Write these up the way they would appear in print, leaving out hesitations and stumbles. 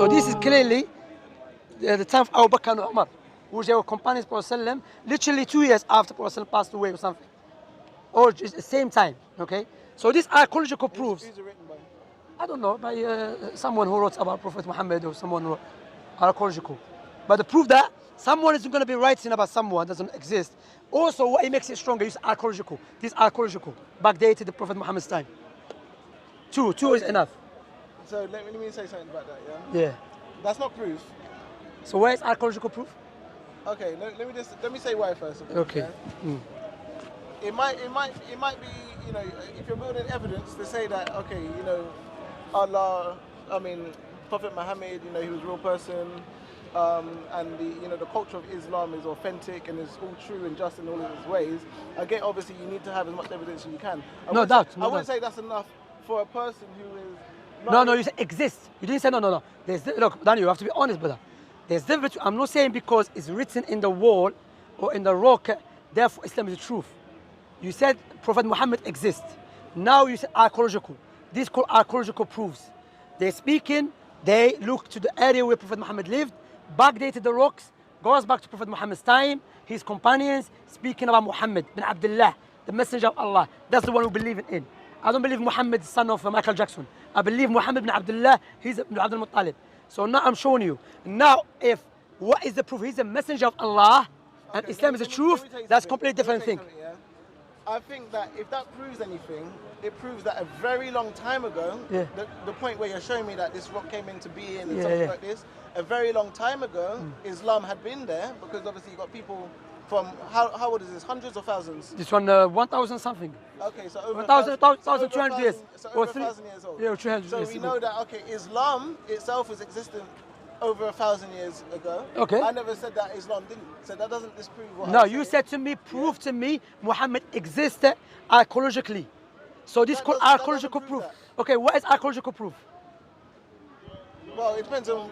So this is clearly the time of Abu Bakr and Umar, which they were companions of Prophet ﷺ, literally 2 years after Prophet ﷺ passed away or something. Or just the same time, okay? So these archaeological proofs. Who's it written by? I don't know, by someone who wrote about Prophet Muhammad or someone who wrote archaeological. But the proof that someone is going to be writing about someone that doesn't exist. Also, what makes it stronger is archaeological. This archaeological, backdated the Prophet Muhammad's time. Two is enough. So let me say something about that, yeah? Yeah. That's not proof. So where is archaeological proof? Okay, let me say why first. Okay. Yeah? It might be, you know, if you're building evidence to say that, okay, you know, Allah, I mean, Prophet Muhammad, you know, he was a real person, and the culture of Islam is authentic and is all true and just in all of its ways. Again, obviously, you need to have as much evidence as you can. No doubt. I wouldn't say that's enough for a person who is. No, you said exist. You didn't say no. Look, Daniel, you have to be honest, brother. There's difference. I'm not saying because it's written in the wall or in the rock, therefore Islam is the truth. You said Prophet Muhammad exists. Now you said archaeological. These called archaeological proofs. They're speaking, they look to the area where Prophet Muhammad lived, backdated the rocks, goes back to Prophet Muhammad's time, his companions, speaking about Muhammad bin Abdullah, the messenger of Allah. That's the one we believe in. I don't believe Muhammad, son of Michael Jackson. I believe Muhammad bin Abdullah, he's Ibn Abdul Muttalib. So now I'm showing you. Now, what is the proof? He's a messenger of Allah, and Islam is the truth. That's a completely different thing. I think that if that proves anything, it proves that a very long time ago, the point where you're showing me that this rock came into being and something like this, a very long time ago, Islam had been there, because obviously you got people from, how old is this, hundreds or thousands? This one, 1,000 something. Okay, so over 1,200 years. So over 1,000 years old. Yeah, 300 so years. So we know that, okay, Islam itself was existent over 1,000 years ago. Okay. I never said that Islam didn't. So that doesn't disprove what No, I'm you saying. said to me, prove to me Muhammad existed archaeologically. So this called archaeological proof. Okay, what is archaeological proof? Well, it depends on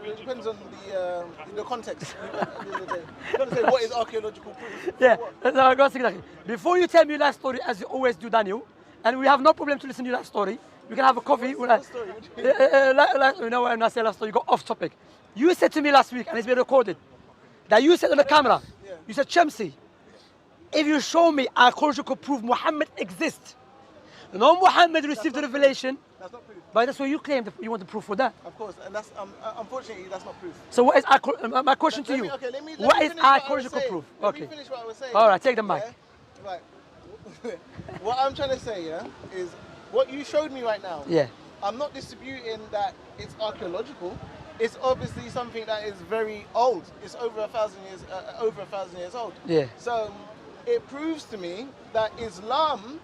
the context. You got to say what is archaeological proof. Yeah, no, exactly. Before you tell me your life story, as you always do, Daniel, and we have no problem to listen to your life story. We can have a coffee. What story? You know, when I say last story, you go off topic. You said to me last week, and it's been recorded, that you said on the camera, you said, Shamsi, if you show me archaeological proof Muhammad exists, no Muhammad received the revelation. That's not proof. But that's what you claim that you want the proof for that. Of course, and that's unfortunately that's not proof. So what is my question to you? What is archaeological proof? Okay. Let me finish what I was saying. All right, take the mic. Yeah? Right. What I'm trying to say, is what you showed me right now. Yeah. I'm not disputing that it's archaeological. It's obviously something that is very old. It's over 1,000 years. Over 1,000 years old. Yeah. So it proves to me that Islam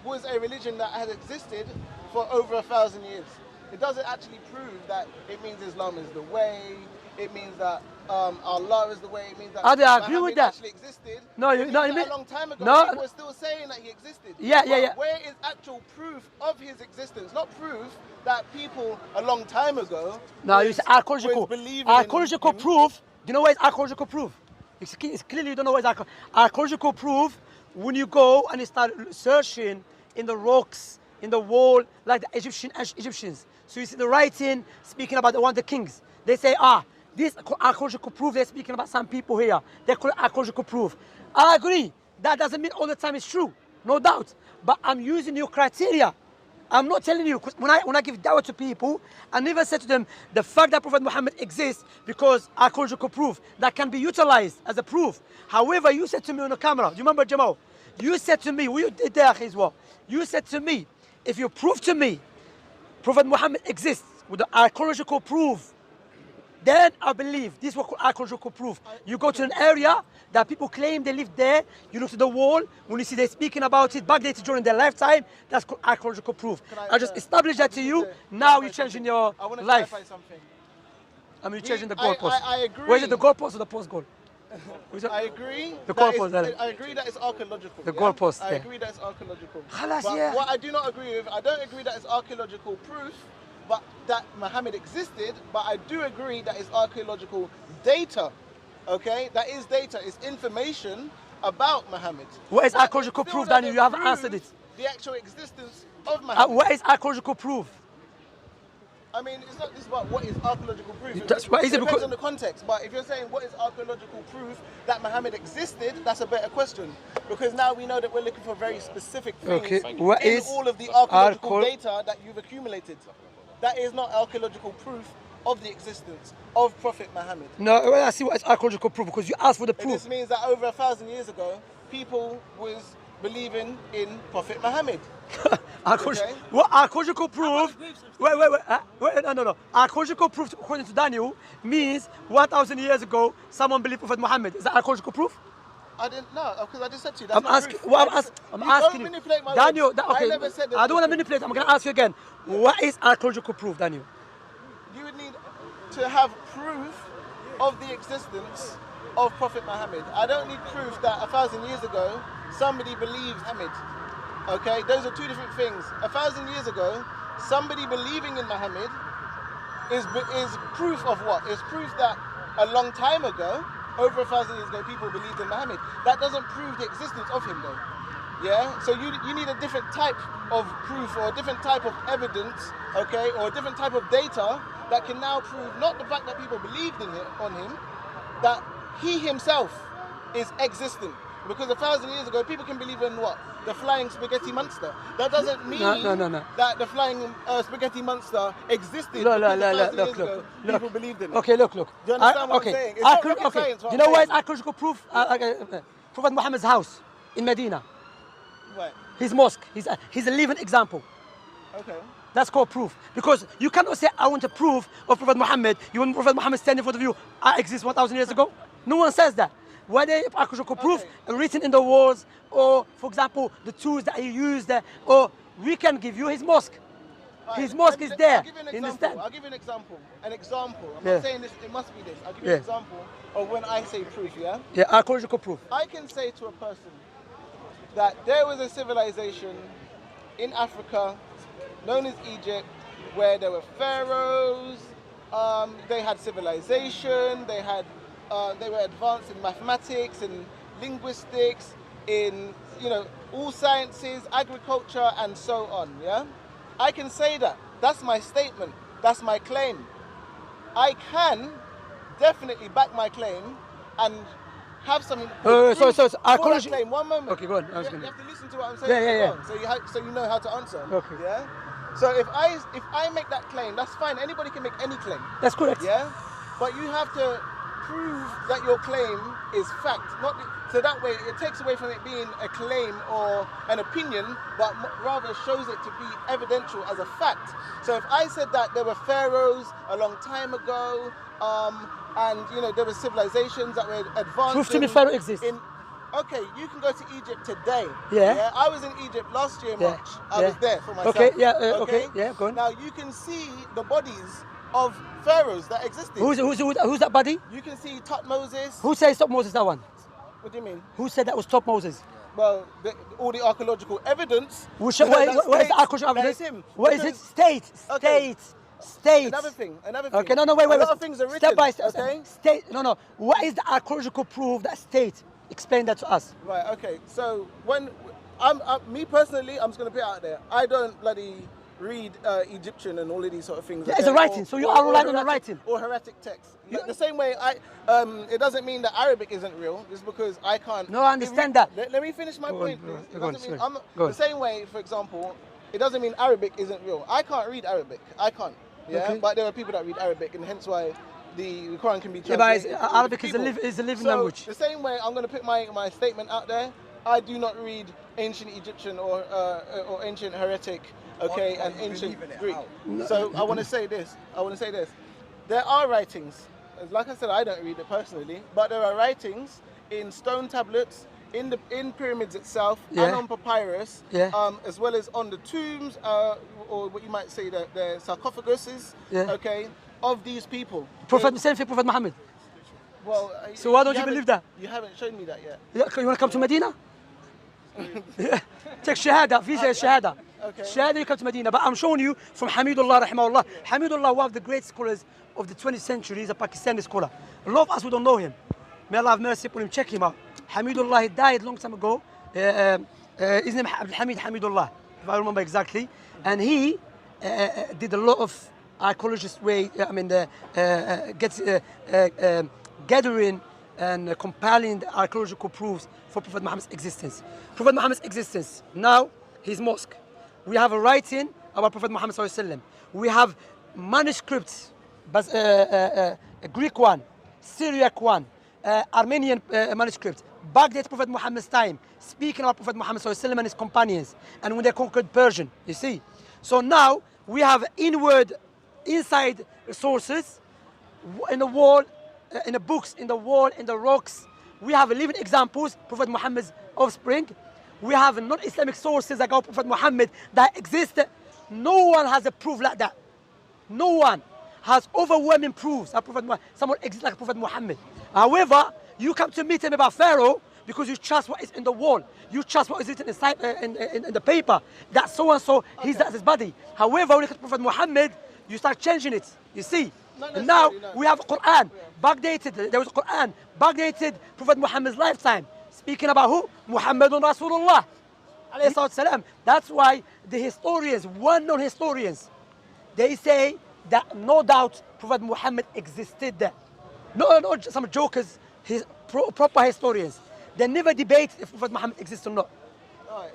was a religion that had existed for over 1,000 years. It doesn't actually prove that it means Islam is the way. It means that Allah is the way. It means that I agree with that. Actually existed. No, a long time ago. No. People were still saying that he existed. Yeah. Where is actual proof of his existence? Not proof that people a long time ago. No, you say archaeological. Archaeological proof. Do you know what is archaeological proof? It's clearly you don't know what is archaeological proof. When you go and you start searching in the rocks, in the wall, like the Egyptians. So you see the writing speaking about one of the kings. They say, this archaeological proof, they're speaking about some people here. They call it archaeological proof. I agree. That doesn't mean all the time it's true. No doubt. But I'm using your criteria. I'm not telling you, because when I give dawah to people, I never say to them, the fact that Prophet Muhammad exists because archaeological proof, that can be utilized as a proof. However, you said to me on the camera, do you remember, Jamal? You said to me, you said to me, if you prove to me Prophet Muhammad exists with the archaeological proof, then I believe this is what called archaeological proof. You go to an area that people claim they lived there, you look to the wall, when you see they're speaking about it, backdated during their lifetime, that's called archaeological proof. I just established that to you, now you're changing your life. I want to clarify something. I mean, you're changing the goalpost. I agree. Where's it, the goalpost or the post goal? I agree. The goalpost. I agree that it's archaeological. The goalpost. I agree that it's archaeological. Khalas, but what I do not agree with, I don't agree that it's archaeological proof, but that Muhammad existed. But I do agree that it's archaeological data. Okay, that is data. It's information about Muhammad. What is archaeological proof, Daniel? You haven't answered it. The actual existence of Muhammad. What is archaeological proof? I mean, it's not just about what is archaeological proof. That's what is it depends on the context. But if you're saying what is archaeological proof that Muhammad existed, that's a better question. Because now we know that we're looking for very specific things What in is all of the archaeological data that you've accumulated. That is not archaeological proof of the existence of Prophet Muhammad. No, well, I see what is archaeological proof because you asked for the proof. And this means that over 1,000 years ago, people was believing in Prophet Muhammad. What archaeological proof? Wait, no. Archaeological proof, according to Daniel, means 1,000 years ago someone believed Prophet Muhammad. Is that archaeological proof? I didn't know because I just said to you. That's I'm asking you. Daniel, okay. I don't want to manipulate. I'm going to ask you again. What is archaeological proof, Daniel? You would need to have proof of the existence of Prophet Muhammad. I don't need proof that 1,000 years ago somebody believed Muhammad. Okay, those are two different things. 1,000 years ago, somebody believing in Muhammad is proof of what? Is proof that a long time ago, over 1,000 years ago, people believed in Muhammad. That doesn't prove the existence of him, though. Yeah. So you need a different type of proof or a different type of evidence, okay, or a different type of data that can now prove not the fact that people believed in him, that he himself is existent. Because 1,000 years ago, people can believe in what? The flying spaghetti monster. That doesn't mean that the flying spaghetti monster existed. Look. People believed in it. Okay, look. Do you understand what I'm saying? It's not rocket science, do you know why it's archaeological proof? Prophet Muhammad's house in Medina. Right. His mosque. He's a living example. Okay. That's called proof. Because you cannot say, I want a proof of Prophet Muhammad. You want Prophet Muhammad standing in front of you, I exist 1,000 years ago? No one says that. Whether archaeological proof written in the walls, or for example, the tools that he used, or we can give you his mosque. His mosque is there. I'll give you an example. I'm not saying this, it must be this. I'll give you an example of when I say proof, yeah? Yeah, archaeological proof. I can say to a person that there was a civilization in Africa known as Egypt where there were pharaohs, they had civilization, they were advanced in mathematics and linguistics, in all sciences, agriculture, and so on. Yeah, I can say that. That's my statement. That's my claim. I can definitely back my claim and have something. So archaeology. Claim. One moment. Okay, go on. You have to listen to what I'm saying. Yeah. So you know how to answer. Okay. Yeah. So if I make that claim, that's fine. Anybody can make any claim. That's correct. Yeah. But you have to prove that your claim is fact, so that way it takes away from it being a claim or an opinion, but rather shows it to be evidential as a fact. So if I said that there were pharaohs a long time ago, and there were civilizations that were advanced. Prove to me pharaoh exists. Okay, you can go to Egypt today. Yeah. I was in Egypt last year in March. I was there for myself. Okay. Yeah. Go on. Now you can see the bodies of pharaohs that existed. Who's that buddy? You can see Moses. Who says Top Moses, that one? What do you mean? Who said that was Top Moses? Well, all the archaeological evidence. What is the archaeological evidence? What is it? State. Another thing. Okay, no, wait. A lot of things are written. Step by step. Okay? State. No. What is the archaeological proof that state? Explain that to us. Right. Okay. So when me personally, I'm just gonna put it out there. I don't bloody read Egyptian and all of these sort of things. It's a writing, so you are relying on the writing. Or heretic text. The same way it doesn't mean that Arabic isn't real, just because I can't. No, I understand that. Let me finish my point, please. The same way, for example, it doesn't mean Arabic isn't real. I can't read Arabic. I can't. Yeah, okay. But there are people that read Arabic, and hence why the Quran can be translated. Yeah, but Arabic is a living language. The same way, I'm going to put my statement out there. I do not read ancient Egyptian or ancient heretic. Okay, and ancient Greek. So I want to say this. There are writings. Like I said, I don't read it personally, but there are writings in stone tablets, in pyramids itself, and on papyrus, as well as on the tombs, or what you might say the sarcophaguses. Okay, of these people. Prophet Muhammad. Well, so why don't you believe that? You haven't shown me that yet. You want to come to Medina? Take shahada, visa shahada. Okay. Shahada, you come to Medina. But I'm showing you from Hamidullah, rahimahullah. Hamidullah, one of the great scholars of the 20th century, is a Pakistani scholar. A lot of us, we don't know him. May Allah have mercy upon him. Check him out. Hamidullah, he died long time ago. His name is Hamidullah, if I remember exactly. And he did a lot of archaeologist way, gathering and compiling the archaeological proofs for Prophet Muhammad's existence. Prophet Muhammad's existence, now his mosque. We have a writing about Prophet Muhammad sallallahu alaihi wasallam. We have manuscripts, a Greek one, Syriac one, Armenian manuscript, backdate Prophet Muhammad's time, speaking about Prophet Muhammad sallallahu alaihi wasallam and his companions, and when they conquered Persian, you see. So now we have inside sources, in the wall, in the books, in the wall, in the rocks. We have living examples, Prophet Muhammad's offspring. We have non-Islamic sources about Prophet Muhammad that exist. No one has a proof like that. No one has overwhelming proofs that someone exists like Prophet Muhammad. However, you come to meet him about Pharaoh because you trust what is in the wall. You trust what is written inside in the paper. That so and so, that's his body. However, when you look at Prophet Muhammad, you start changing it. You see. And now we have Quran backdated. There was Quran backdated Prophet Muhammad's lifetime, speaking about who? Muhammadun Rasulullah, alayhi salatu. That's why the historians, well-known historians, they say that no doubt Prophet Muhammad existed. No, some jokers, proper historians. They never debate if Prophet Muhammad exists or not,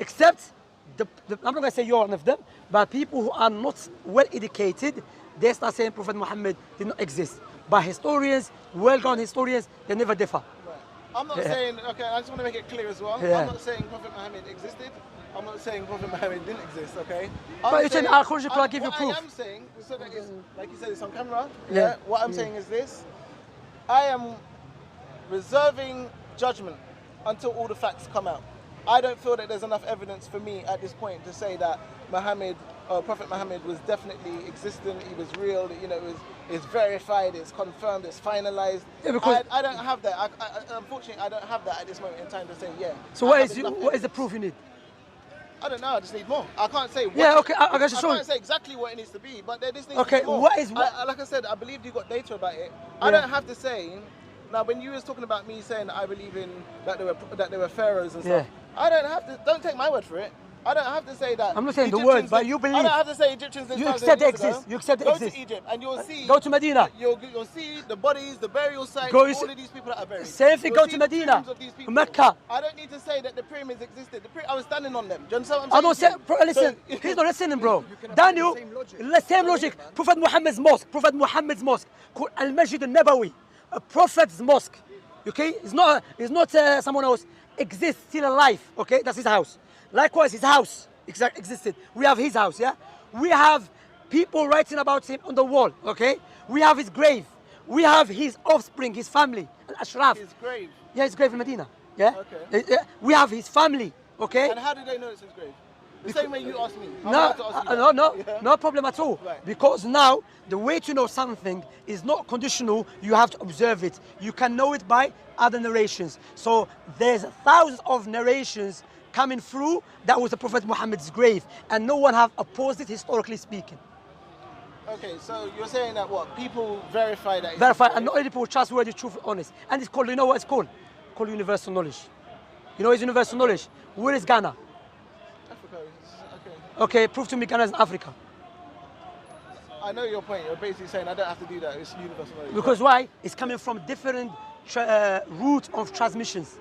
except I'm not going to say you're one of them, but people who are not well educated, they start saying Prophet Muhammad did not exist. But historians, well-grounded historians, they never differ. Right. I'm not saying, okay, I just want to make it clear as well. I'm not saying Prophet Muhammad existed. I'm not saying Prophet Muhammad didn't exist, okay? But you're saying archaeological, I'll give you proof. What I am saying, so that is, like you said, it's on camera. Yeah. What I'm saying is this. I am reserving judgment until all the facts come out. I don't feel that there's enough evidence for me at this point to say that Prophet Muhammad was definitely existent, he was real, it's verified, it's confirmed, it's finalized. Yeah, because I don't have that. Unfortunately, I don't have that at this moment in time to say, yeah. So what is the proof you need? I don't know, I just need more. I can't say what. Yeah, okay, I can't say exactly what it needs to be, but there just needs to be more. What is like I said, I believe you got data about it. Yeah. I don't have to say. Now, when you was talking about me saying that I believe in that there were pharaohs and stuff, I don't have to. Don't take my word for it. I don't have to say that. I'm not saying the word, but you believe. I don't have to say Egyptians. You accept they exist. You accept they exist. Go to Egypt and you'll see. Go to Medina. You'll see the bodies, the burial sites, all of these people that are buried. Same thing. Go to Medina, Mecca. I don't need to say that the pyramids existed. I was standing on them. Do you understand what I I'm don't say. Bro, listen. He's not listening, bro. Daniel, same logic. Prophet Muhammad's mosque. Prophet Muhammad's mosque. Al Masjid Al Nabawi. A prophet's mosque. Okay, it's not someone else. Exists, still alive. Okay, that's his house. Likewise, his house existed. We have his house. Yeah, we have people writing about him on the wall. Okay, we have his grave. We have his offspring, his family, Al-Ashraf. His grave. Yeah, his grave in Medina. Yeah. Okay. We have his family. Okay. And how do they know it's his grave? The same way you asked me. No problem at all. Right. Because now, the way to know something is not conditional, you have to observe it. You can know it by other narrations. So there's thousands of narrations coming through that was the Prophet Muhammad's grave, and no one have opposed it historically speaking. Okay, so you're saying that what? People verify that? Verify, and not only people trustworthy, truthful, honest. And it's called, you know what it's called? It's called universal knowledge. You know what is universal knowledge? Where is Ghana? Okay, prove to me Ghana is in Africa. I know your point. You're basically saying I don't have to do that. It's universal knowledge. Because why? It's coming from different route of transmissions.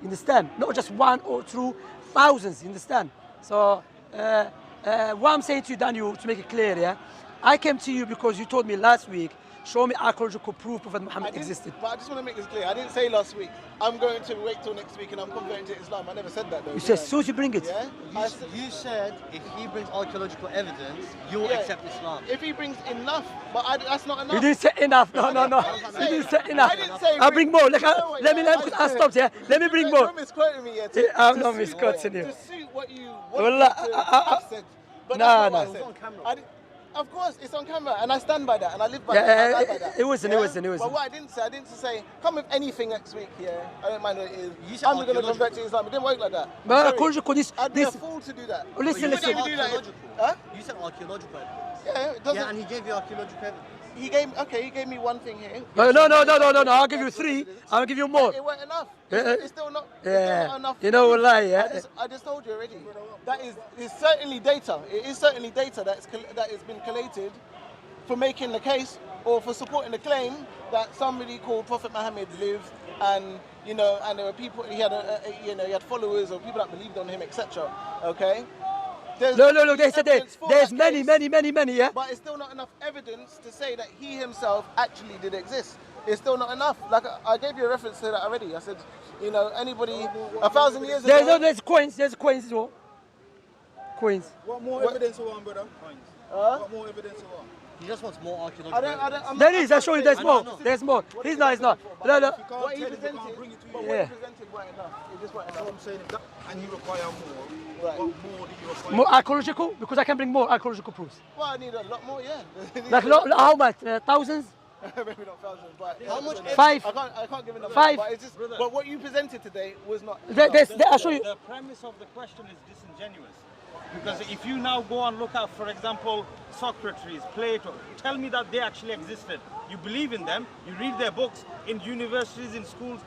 You understand? Not just one or two, thousands. You understand? So what I'm saying to you, Daniel, to make it clear, yeah, I came to you because you told me last week, show me archaeological proof Prophet Muhammad existed. But I just want to make this clear. I didn't say last week, I'm going to wait till next week and I'm converting to Islam. I never said that though. You said as soon as you bring it. Yeah? You said if he brings archaeological evidence, you'll accept Islam. If he brings enough, but that's not enough. You didn't say enough. No. You didn't say enough. I didn't say. I'll bring more. Let me stop here. Let me bring more. You're misquoting me yet. I'm not misquoting you. To suit what you wanted to have said. But that's not what I said. On camera. Of course, it's on camera, and I stand by that, and I live by that. It wasn't. But what I didn't say, come with anything next week, yeah? I don't mind what it is. I'm going to convert to Islam. It didn't work like that. But archaeological, I'd be a fool to do that. Listen. You said archaeological evidence. Yeah, it doesn't. Yeah, and he gave you archaeological evidence. He gave me one thing here. No. I'll give you three. I'll give you more. It weren't enough. It's still not enough. You know what lie, yeah? I just told you already. That is certainly data. It is certainly data that has been collated for making the case or for supporting the claim that somebody called Prophet Muhammad lived, and you know, and there were people. He had he had followers or people that believed on him, etc. Okay. No. They said there's many, yeah. But it's still not enough evidence to say that he himself actually did exist. It's still not enough. Like I gave you a reference to that already. I said, you know, anybody 1,000 years ago. There's coins. There's coins as well. Coins. What more evidence you want, brother? Coins. What more evidence you want? He just wants more archaeological. There is. I'll show you. There's more. There's more. He's not. No. What he presented, weren't enough. It just weren't enough. I'm saying if that, and you require more. Right. What more do you require? More archaeological, because I can bring more archaeological proofs. Well, I need a lot more, yeah. Like how much? Thousands? Maybe not thousands, but How much? Five. I can't give a number. Five. But it's just, but what you presented today was not. I'll show you. The premise of the question is disingenuous. Because if you now go and look at, for example, Socrates, Plato, tell me that they actually existed. You believe in them, you read their books in universities, in schools.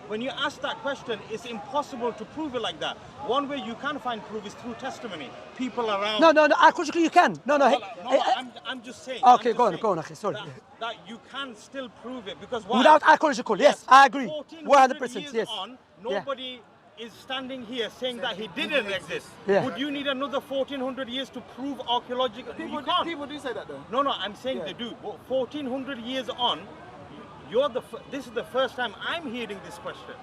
When you ask that question, it's impossible to prove it like that. One way you can find proof is through testimony. People around. No. Archaeologically you can. No. I'm just saying. Okay, go on. Okay, sorry. That you can still prove it because without archaeological, yes, I agree. 100% years yes. On, nobody is standing here saying that he didn't exist. Yeah. Would you need another 1400 years to prove archaeological? People do say that though. No, I'm saying they do. 1400 years on, this is the first time I'm hearing this question.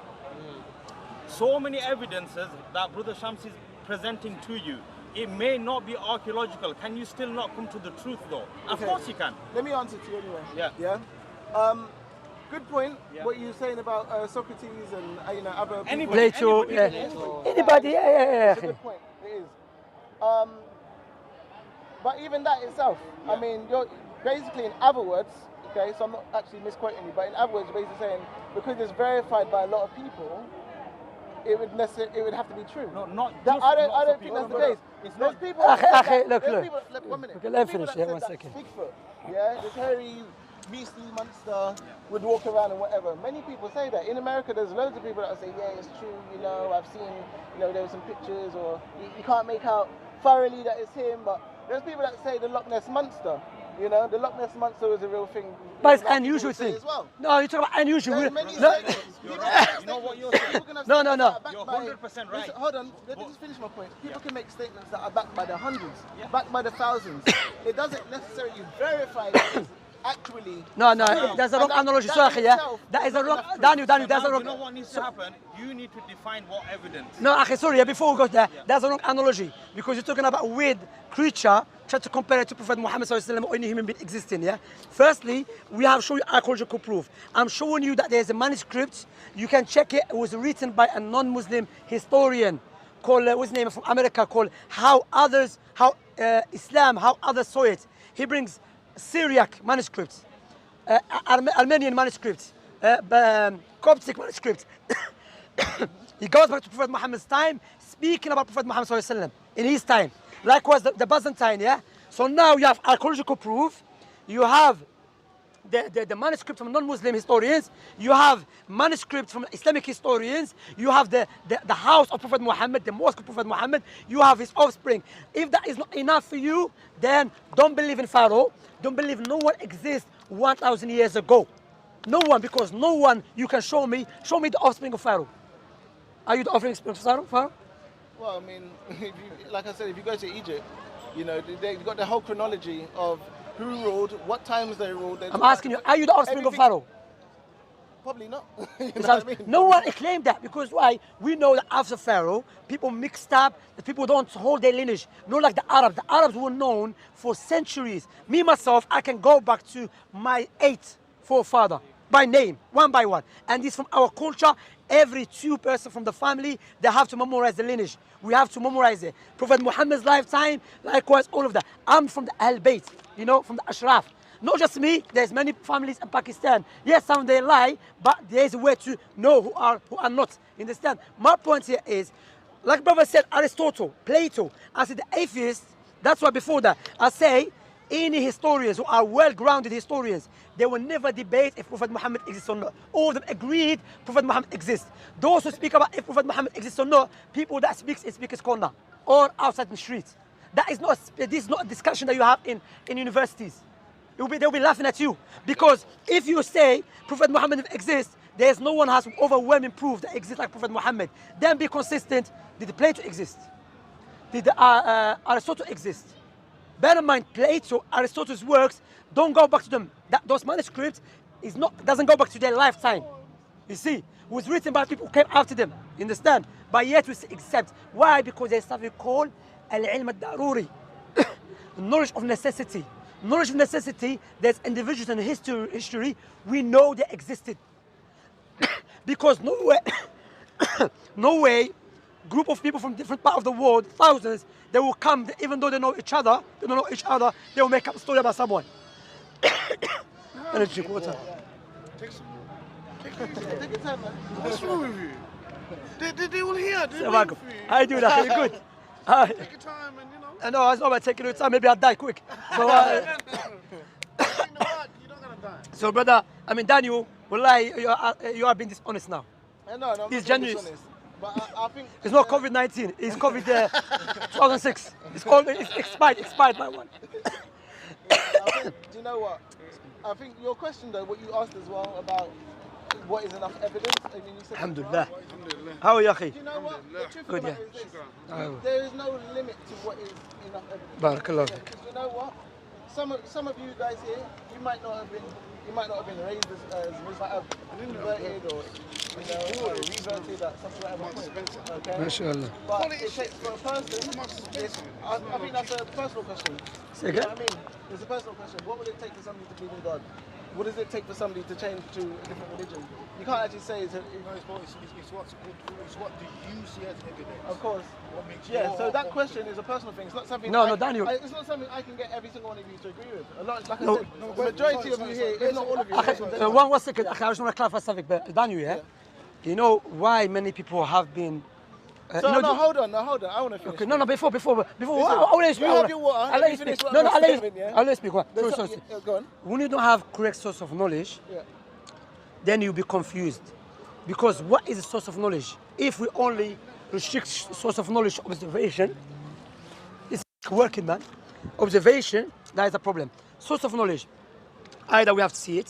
So many evidences that Brother Shams is presenting to you. It may not be archaeological. Can you still not come to the truth though? Of course you can. Let me answer to you anyway. Yeah. Good point. Yeah. What you're saying about Socrates and you know other people. Anybody, Plato, anybody, It's a good point. It is. But even that itself, I mean, you're basically in other words. Okay, so I'm not actually misquoting you, but in other words, you're basically saying because it's verified by a lot of people, it would have to be true. No, not that, just I don't think that's the case. There's people. Look. One minute. Yeah, 1 second. Bigfoot, yeah, this hairy, beastly monster would walk around and whatever. Many people say that. In America, there's loads of people that say, yeah, it's true. You know, I've seen, you know, there were some pictures, or you can't make out thoroughly that it's him, but there's people that say the Loch Ness monster. You know, the Loch Ness monster is a real thing. But it's unusual thing. As well. No, you're talking about unusual. You know what you're saying? No. You're 100% right. Listen, hold on, let me just finish my point. People can make statements that are backed by the hundreds, backed by the thousands. It doesn't necessarily verify that it's actually. No, there's a wrong analogy. Sorry, yeah. That is a wrong. Daniel, there's a wrong. You know what needs to happen? You need to define what evidence. No, okay, sorry, before we go there, there's a wrong analogy because you're talking about a weird creature. Try to compare it to Prophet Muhammad or any human being existing, yeah? Firstly, we have shown you archaeological proof. I'm showing you that there's a manuscript. You can check it. It was written by a non-Muslim historian called, what's his name, from America, called Islam, How Others Saw It. He brings Syriac manuscripts, Armenian manuscripts, Coptic manuscripts. He goes back to Prophet Muhammad's time, speaking about Prophet Muhammad in his time. Likewise, the Byzantine, yeah? So now you have archaeological proof, you have the manuscript from non-Muslim historians, you have manuscript from Islamic historians, you have the house of Prophet Muhammad, the mosque of Prophet Muhammad, you have his offspring. If that is not enough for you, then don't believe in Pharaoh, don't believe no one exists 1,000 years ago. No one, because no one you can show me the offspring of Pharaoh. Are you the offspring of Pharaoh? Well, I mean, like I said, if you go to Egypt, you know, they've got the whole chronology of who ruled, what times they ruled. I'm asking you, are you the offspring of Pharaoh? Probably not. You know what I mean? No one claimed that, because why? We know that after Pharaoh, people mixed up, the people don't hold their lineage. Not like the Arabs. The Arabs were known for centuries. Me, myself, I can go back to my 8th forefather by name, one by one. And this from our culture. Every 2 person from the family, they have to memorize the lineage. We have to memorize it. Prophet Muhammad's lifetime, likewise, all of that. I'm from the Ahl Bayt, you know, from the Ashraf. Not just me, there's many families in Pakistan. Yes, some they lie, but there's a way to know who are not. You understand? My point here is, like brother said, Aristotle, Plato, I said the atheists, that's why before that, I say, any historians who are well-grounded historians, they will never debate if Prophet Muhammad exists or not. All of them agreed Prophet Muhammad exists. Those who speak about if Prophet Muhammad exists or not, people that speak in Speaker's Corner or outside the streets. This is not a discussion that you have in universities. They'll be laughing at you. Because if you say Prophet Muhammad exists, there's no one has overwhelming proof that exists like Prophet Muhammad. Then be consistent. Did Plato exist? Did Aristotle exist? Bear in mind, Plato, Aristotle's works, don't go back to them. Those manuscripts doesn't go back to their lifetime. You see, it was written by people who came after them. You understand? But yet we accept. Why? Because there's something called al-ilm al-daruri, knowledge of necessity. Knowledge of necessity, there's individuals in history, we know they existed. Because no way, group of people from different parts of the world, thousands, they will come, even though they don't know each other, they will make up a story about someone. Energy, water. Take your time, man. What's wrong with you? They all here. I do that. You're good. Take your time and, you know. I know, it's not about taking your time. Maybe I'll die quick. So, You're not gonna die. so brother, I mean, Daniel, wallahi, you are being dishonest now. No, He's genuine. But I think It's not COVID-19. It's COVID 2006. It's expired by one. I think, do you know what? I think your question though, what you asked as well about what is enough evidence. I mean, you said Alhamdulillah. How are you, akhi? Do you know what? The truth Good, about yeah. it is this. Oh. There is no limit to what is enough evidence. Barakallah. Because you know what? Some of you guys here, you might not have been raised as Muslim, have converted or reverted at some whatever point. Okay. MashaAllah. But it takes for a person. I think that's a personal question. Say You know again? what I mean? It's a personal question. What would it take for somebody to believe in God? What does it take for somebody to change to a different religion? You can't actually say it's what do you see as evidence? Of course. What makes Yeah, so that question is a personal thing. It's not something Daniel. it's not something I can get every single one of you to agree with. A lot, like I said, the majority of you here, if not all of you. One second. I just want to clarify something. But Daniel, yeah? You know why many people have been... hold on. I want to finish. Okay, no, before. Listen, I'll let you speak. you have your water, I'll let you finish speak. what No, I'm I'll let saying, yeah? you speak. Go on. When you don't have correct source of knowledge, Yeah. then you'll be confused. Because what is a source of knowledge? If we only restrict source of knowledge to observation, it's working, man. Observation, that is a problem. Source of knowledge, either we have to see it,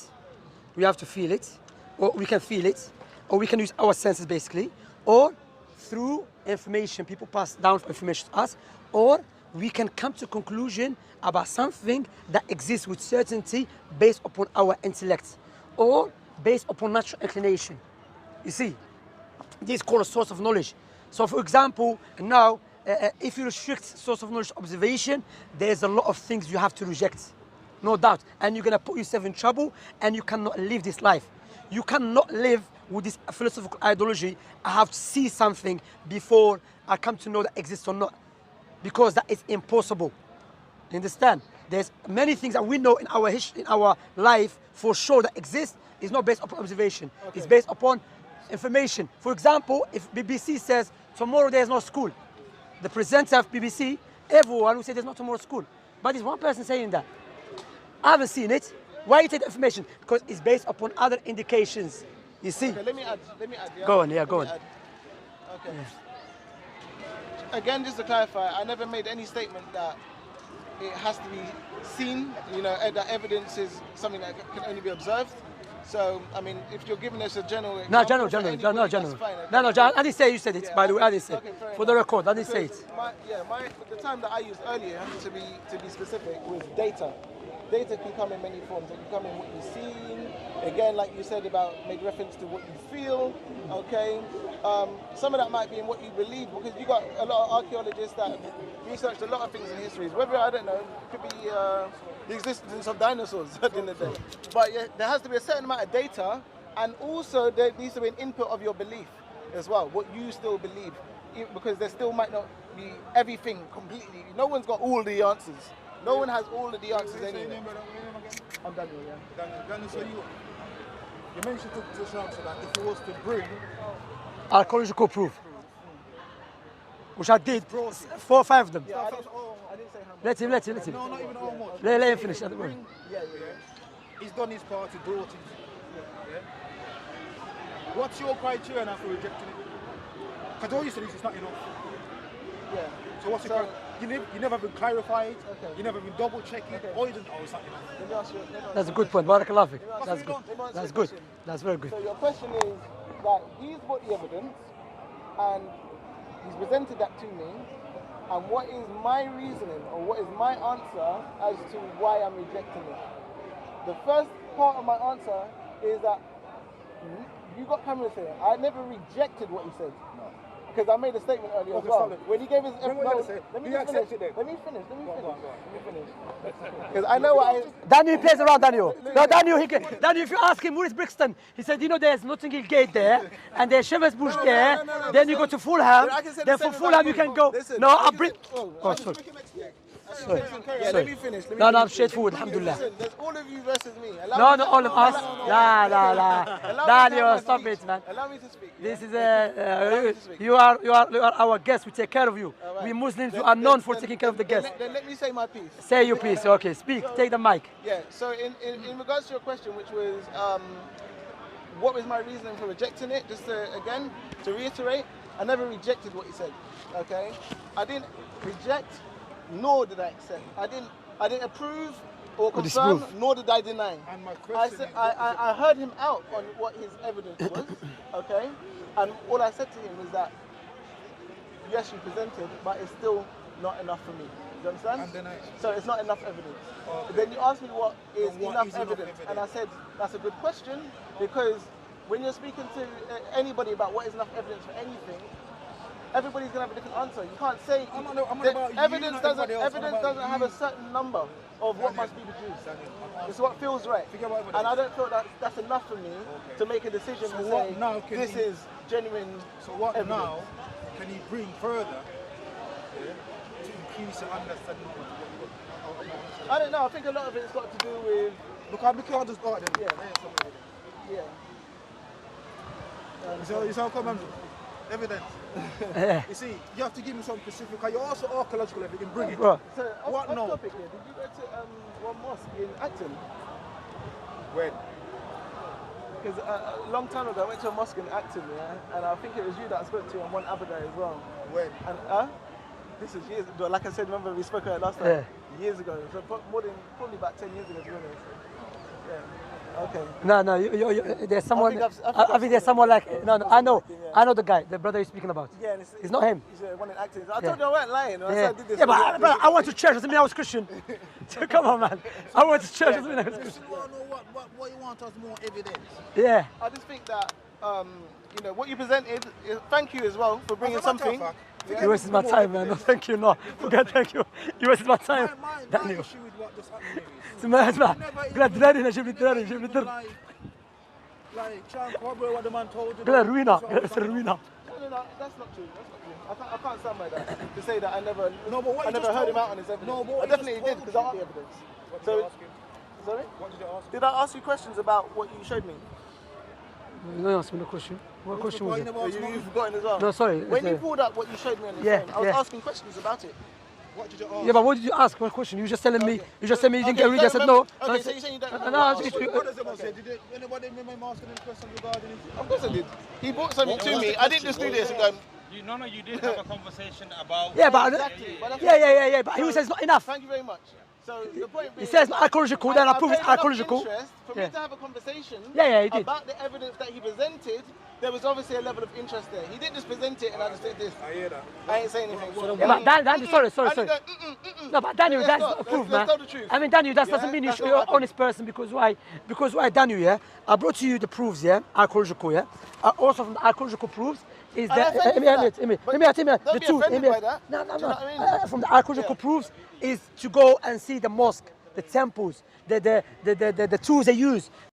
we have to feel it, or we can feel it, or we can use our senses basically, or through information, people pass down information to us, or we can come to a conclusion about something that exists with certainty based upon our intellect, or based upon natural inclination. You see, this is called a source of knowledge. So for example, now, if you restrict source of knowledge to observation, there's a lot of things you have to reject, no doubt. And you're gonna put yourself in trouble, and you cannot live this life. You cannot live with this philosophical ideology. I have to see something before I come to know that exists or not, because that is impossible. You understand? There's many things that we know in our history, in our life, for sure that exist. Is not based upon observation. Okay. It's based upon information. For example, if BBC says tomorrow there's no school, the presenter of BBC, everyone will say there's no tomorrow school. But there's one person saying that. I haven't seen it. Why you take the information? Because it's based upon other indications. You see? Okay, let me add. Yeah? Go on. Okay. Again, just to clarify, I never made any statement that it has to be seen. You know, that evidence is something that can only be observed. So, I mean, if you're giving us a general example, general. that's fine. I didn't say you said it, by the way, I didn't say it. Okay, For the record, I didn't say it. The time that I used earlier, to be specific, was data. Data can come in many forms. It can come in what you've seen. Again, like you said about, made reference to what you feel, okay? Some of that might be in what you believe, because you got a lot of archaeologists that researched a lot of things in history. Whether, I don't know, it could be the existence of dinosaurs at the end of the day. But yeah, there has to be a certain amount of data, and also there needs to be an input of your belief as well, what you still believe, because there still might not be everything completely. No one's got all the answers. No one has all of the answers anyway. I'm Daniel, yeah. Daniel, so you mentioned to Shamsa that if he was to bring archaeological proof, which I did, 4 or 5 of them. Yeah, I didn't say how much. Let him. No, not even how much. Let him finish. He's done his part, he brought it. Yeah. What's your criteria now for rejecting it? Because all you said is it's not enough. Yeah. So what's your criteria? you never been clarified. Okay. You never been double checking. Okay. Or you didn't know something. Let me ask you. That's a good point. Barakallah fik. Let me That's ask good. you- let me ask you That's a good. question. That's very good. So your question is that he's got the evidence and he's presented that to me, and what is my reasoning or what is my answer as to why I'm rejecting it? The first part of my answer is that you got cameras here. I never rejected what he said. Because I made a statement earlier as Okay, well. stop it. When he gave his When were you gonna say? let me You just finish. accepted it. Let me finish. Go on. Because I know what I. Daniel plays around, Daniel. No, Daniel, Daniel, if you ask him, where is Brixton? He said, you know, there's Notting Hill Gate there, and there's Shepherd's Bush there. no, Then you go to Fulham. I can say the Then same from about Fulham, you you. can go. Listen, No, I I'm can Brit. say- oh, Oh, I sorry. Sorry. Let me finish. No, I'm straightforward, alhamdulillah. Listen, there's all of you versus me. Allow No, me no, to- all of us. La, la, la. Allow me to have Daniel, my stop speech. it, man. Allow me to speak. This is speak. you are our guest. We take care of you. All right. We Muslims, we Then- are known then- for then- taking care of the then- guests. Then let me say my piece. Say your piece. Okay, speak. Take the mic. Yeah, so in regards to your question, which was what was my reasoning for rejecting it, just again, to reiterate, I never rejected what he said, okay? I didn't reject, nor did I accept. I didn't approve or confirm, disapprove. nor did I deny. And my I, question said, is, I heard him out on what his evidence was, okay? And all I said to him was that, yes, you presented, but it's still not enough for me. Do you understand? And then So it's not enough evidence. Okay. Then you asked me what is And what enough is enough evidence, and I evidence? said that's a good question, because when you're speaking to anybody about what is enough evidence for anything, everybody's gonna have a different answer. You can't say I'm not that about you, evidence not doesn't everybody else. I'm evidence about doesn't have a you. certain number of what Daniel, must be produced. Daniel, It's what feels right, Forget about and I evidence. don't feel that that's enough for me Okay. to make a decision So to what say now can this he- is genuine. So what evidence. now can he bring further to increase your understanding of what you I don't know. I think a lot of it's got to do with Look, I'm looking at this art then. yeah. You saw come evidence. You see, you have to give me something specific. You're also archaeological evidence. Bring it. Bro, So What off now? topic here, did you go to one mosque in Acton? When? Because a long time ago I went to a mosque in Acton, yeah, and I think it was you that I spoke to on one Abu Dhabi as well. When? And this is years ago. Like I said, remember we spoke about it last time? Yeah. Years ago. So probably about 10 years ago, to be honest. Yeah. Okay. no, there's someone. I I think there's someone like. No, I know. Yeah. I know the guy, the brother you're speaking about. Yeah, and It's not him. He's one in Acton. I Yeah. told you I weren't lying. I said Yeah, I did this. yeah, but I went to church. Doesn't mean I was Christian. So come on, man. I went to church. Doesn't mean I was Christian. You want to know what you want us more evidence? Yeah. I just think that what you presented. Thank you as well for bringing As a matter of something. fact, You wasted my time, man. No, thank you. No, forget. Thank you. You wasted my time. my Daniel. issue with what just happened here is اسمع اسمع قلت دراري جيب لي دراري جيب لي دراري like try and corroborate what the man told you. قلت روينا قلت روينا No, that's not true. That's not true. I can't stand by that. To say that I never, No, but what I you never just heard him told- out on his evidence. No, but I what you definitely just did told because I me. the evidence. What did So, you ask him? sorry? What did you ask him? Did I ask you questions about what you showed me? No, ask me no question. What question was Why you it? never Or asked you've me? forgotten as well? No, sorry. When you pulled up what you showed me on your Yeah, phone, I was yeah. asking questions about it. What did you ask? Yeah, but what did you ask? What question? You just telling me. You just said me you didn't Okay, get ready. I said no. Okay, so you're saying you don't remember No, what I it's- asked you? What does the man say? Did anybody remember him asking any questions regarding it? Of course I did. He brought something What to was me. the I didn't just do this and go, You did have a conversation about. Yeah, but exactly. But that's yeah. But he says it's not enough. Thank you very much. So the point He being, says it's archaeological. Then I prove it's paid enough archaeological. interest for Yeah. me to have a conversation Yeah, he did. about the evidence that he presented. There was obviously a level of interest there. He didn't just present it and I just did this. I hear that. I ain't saying anything. Yeah, but Daniel, sorry. I didn't go, No, but Daniel, Let's that's not. not proof, Let's man. tell the truth. I mean, Daniel, that Yeah, doesn't mean that's not you're what an honest person because why? Because why, Daniel, yeah? I brought to you the proofs, yeah? Archaeological, yeah? Also from the archaeological proofs is And I that, thank you for that. But let me don't the be truth. offended by that. No. Do you know what I mean? From the archaeological Yeah. proofs is to go and see the mosque, the temples, the tools they use.